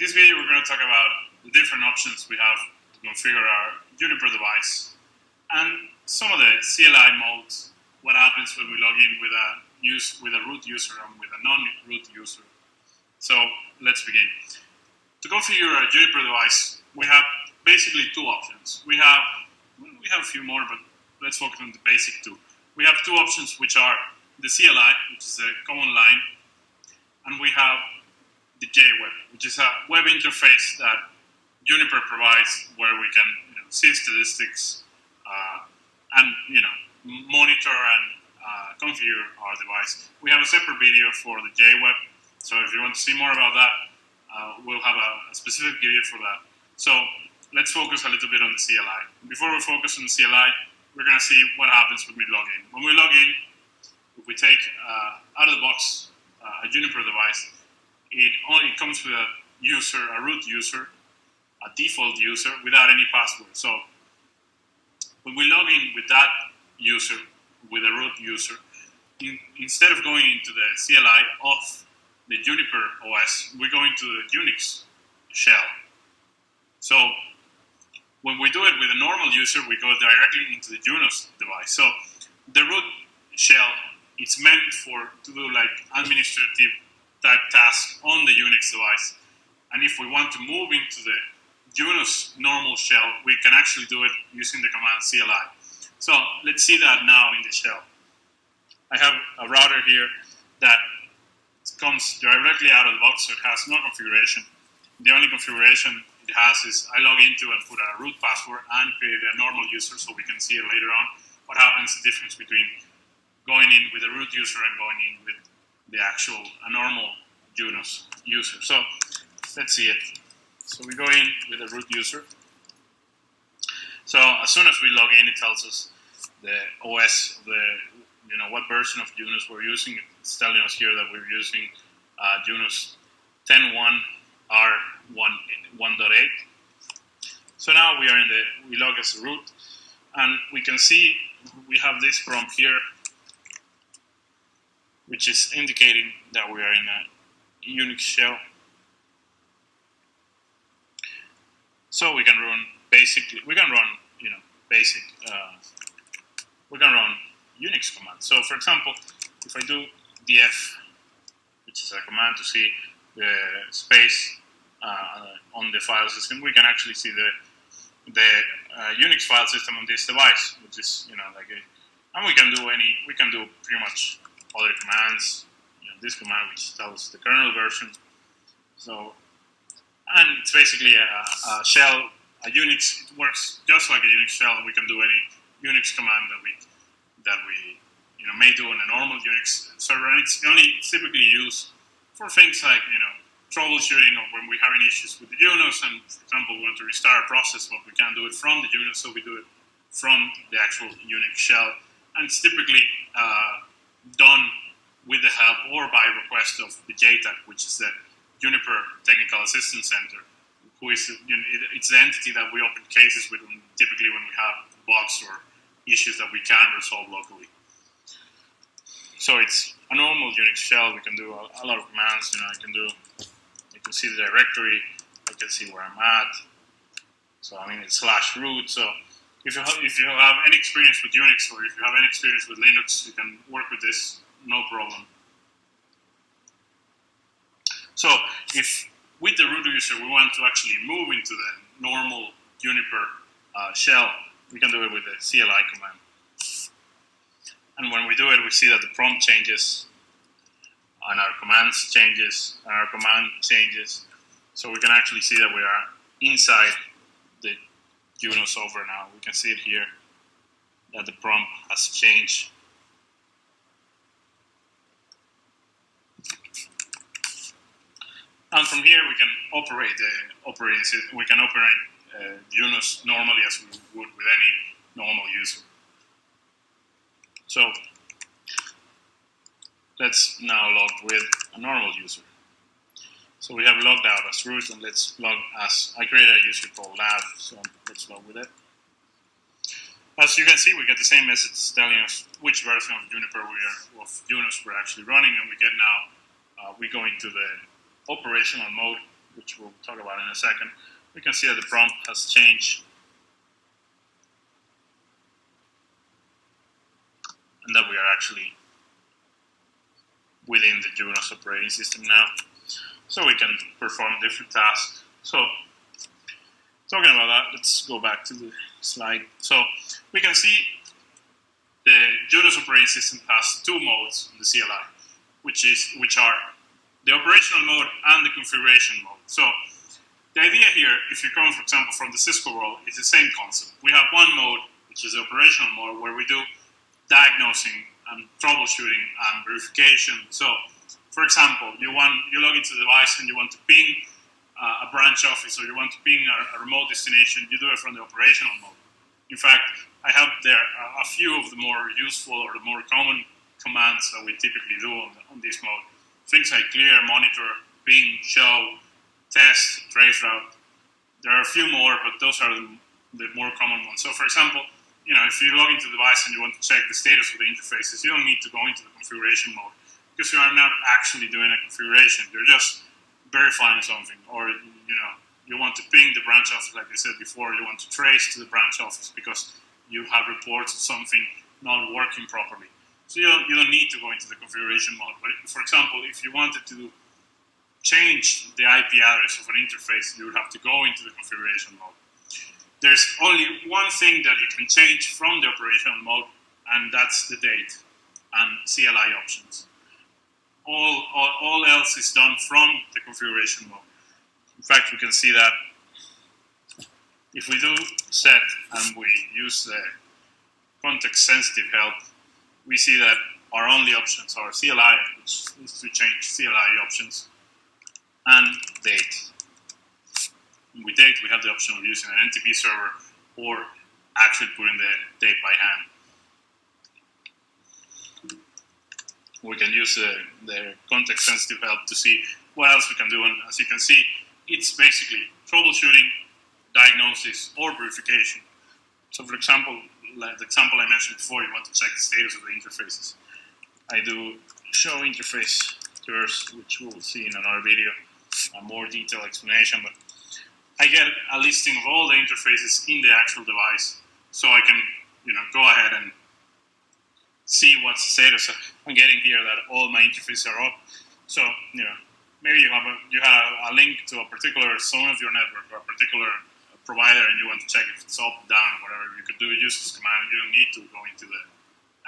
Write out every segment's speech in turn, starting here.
this video, we're going to talk about the different options we have to configure our Juniper device and some of the CLI modes, what happens when we log in with a root user and with a non-root user. So let's begin. To configure a Juniper device, we have basically two options. We have a few more, but let's focus on the basic two. We have two options, which are the CLI, which is a command line, and we have the JWeb, which is a web interface that Juniper provides, where we can see statistics and monitor and configure our device. We have a separate video for the JWeb, so if you want to see more about that, we'll have a specific video for that. So let's focus a little bit on the CLI. Before we focus on the CLI, we're going to see what happens when we log in. When we log in, if we take out of the box a Juniper device, it comes with a root user, a default user, without any password. So when we log in with that user, with a root user, instead of going into the CLI of the Juniper OS, we're going to the Unix shell. So when we do it with a normal user, we go directly into the Junos device. So the root shell, it's meant to do like administrative type tasks on the Unix device. And if we want to move into the Junos normal shell, we can actually do it using the command CLI. So let's see that now in the shell. I have a router here that comes directly out of the box, so it has no configuration. The only configuration it has is I log into and put a root password and create a normal user, so we can see it later on what happens, the difference between going in with a root user and going in with the actual normal Junos user. So let's see it. So we go in with a root user. So as soon as we log in, it tells us the OS, what version of Junos we're using. It's telling us here that we're using Junos 10.1R1.8. So now we log as root, and we can see we have this prompt here, which is indicating that we are in a Unix shell. So we can run Unix commands. So for example, if I do df, which is a command to see the space on the file system, we can actually see the Unix file system on this device, which is and we can do pretty much other commands. This command, which tells the kernel version. So, and it's basically a shell, a Unix. It works just like a Unix shell. We can do any Unix command that we may do on a normal Unix server, and it's typically used for things like troubleshooting, or when we're having issues with the Junos, and for example we want to restart a process, but we can't do it from the Junos, so we do it from the actual Unix shell, and it's typically done with the help or by request of the JTAC, which is the Juniper Technical Assistance Center, who is it's the entity that we open cases with typically when we have bugs or issues that we can't resolve locally. So it's a normal Unix shell. We can do a lot of commands. I can see the directory. I can see where I'm at. So it's /root. So if you have any experience with Unix, or if you have any experience with Linux, you can work with this, no problem. So if with the root user we want to actually move into the normal Juniper shell, we can do it with the CLI command. And when we do it, we see that the prompt changes, and our commands changes, and our command changes. So we can actually see that we are inside the Junos over now. We can see it here, that the prompt has changed. And from here, we can operate the operating system. We can operate Junos normally as we would with any normal user. So let's now log with a normal user. So we have logged out as root, and let's log as, I created a user called lab, so let's log with it. As you can see, we get the same message telling us which version of Juniper of Junos we're actually running, and we get now, we go into the operational mode, which we'll talk about in a second, we can see that the prompt has changed and that we are actually within the Junos operating system now. So we can perform different tasks. So talking about that, let's go back to the slide. So we can see the Junos operating system has two modes in the CLI, which are the operational mode and the configuration mode. So the idea here, if you come, for example, from the Cisco world, is the same concept. We have one mode, which is the operational mode, where we do diagnosing and troubleshooting and verification. So, for example, you log into the device and you want to ping a branch office, or you want to ping a remote destination. You do it from the operational mode. In fact, I have there a few of the more useful or the more common commands that we typically do on this mode. Things like clear, monitor, ping, show, test, trace route. There are a few more, but those are the more common ones. So, for example, if you log into the device and you want to check the status of the interfaces, you don't need to go into the configuration mode because you are not actually doing a configuration. You're just verifying something, or you want to ping the branch office, like I said before. You want to trace to the branch office because you have reports of something not working properly. So you don't need to go into the configuration mode. But for example, if you wanted to change the IP address of an interface, you would have to go into the configuration mode. There's only one thing that you can change from the operational mode, and that's the date and CLI options. All else is done from the configuration mode. In fact, we can see that if we do set and we use the context-sensitive help, we see that our only options are CLI, which is to change CLI options, and date. With date, we have the option of using an NTP server or actually putting the date by hand. We can use the context-sensitive help to see what else we can do. And as you can see, it's basically troubleshooting, diagnosis, or verification. So for example, like the example I mentioned before, you want to check the status of the interfaces. I do show interface first, which we'll see in another video, a more detailed explanation, but I get a listing of all the interfaces in the actual device, so I can go ahead and see what's the status. I'm getting here that all my interfaces are up. So maybe you have a link to a particular zone of your network or a particular provider, and you want to check if it's up, down, whatever. You could do use this command. You don't need to go into the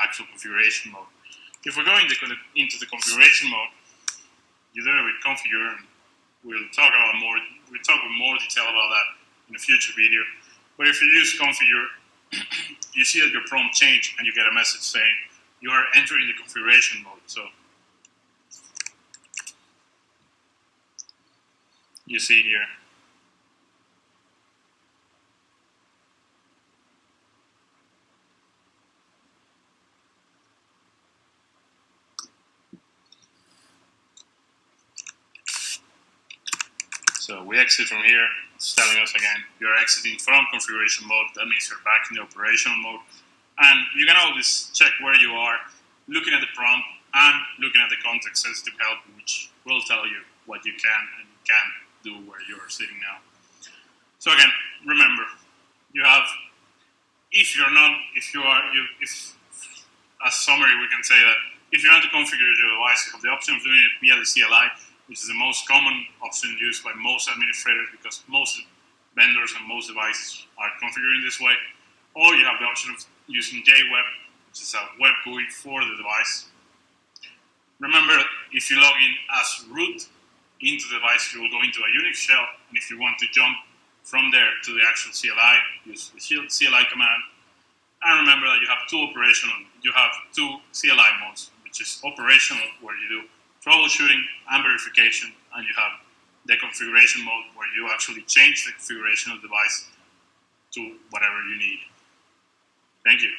actual configuration mode. If we're going into the configuration mode, you do it with configure, and we'll talk with more detail about that in a future video. But if you use configure, you see that your prompt changed and you get a message saying you are entering the configuration mode. So you see here. So we exit from here. It's telling us again, you're exiting from configuration mode. That means you're back in the operational mode. And you can always check where you are, looking at the prompt and looking at the context-sensitive help, which will tell you what you can and can't do where you're sitting now. So again, remember, you have, if as summary, we can say that if you want to configure your device, you have the option of doing it via the CLI, which is the most common option used by most administrators because most vendors and most devices are configuring this way. Or you have the option of using JWeb, which is a web GUI for the device. Remember, if you log in as root into the device, you will go into a Unix shell, and if you want to jump from there to the actual CLI, use the CLI command. And remember that you have two CLI modes, which is operational, where you do troubleshooting and verification, and you have the configuration mode, where you actually change the configuration of the device to whatever you need. Thank you.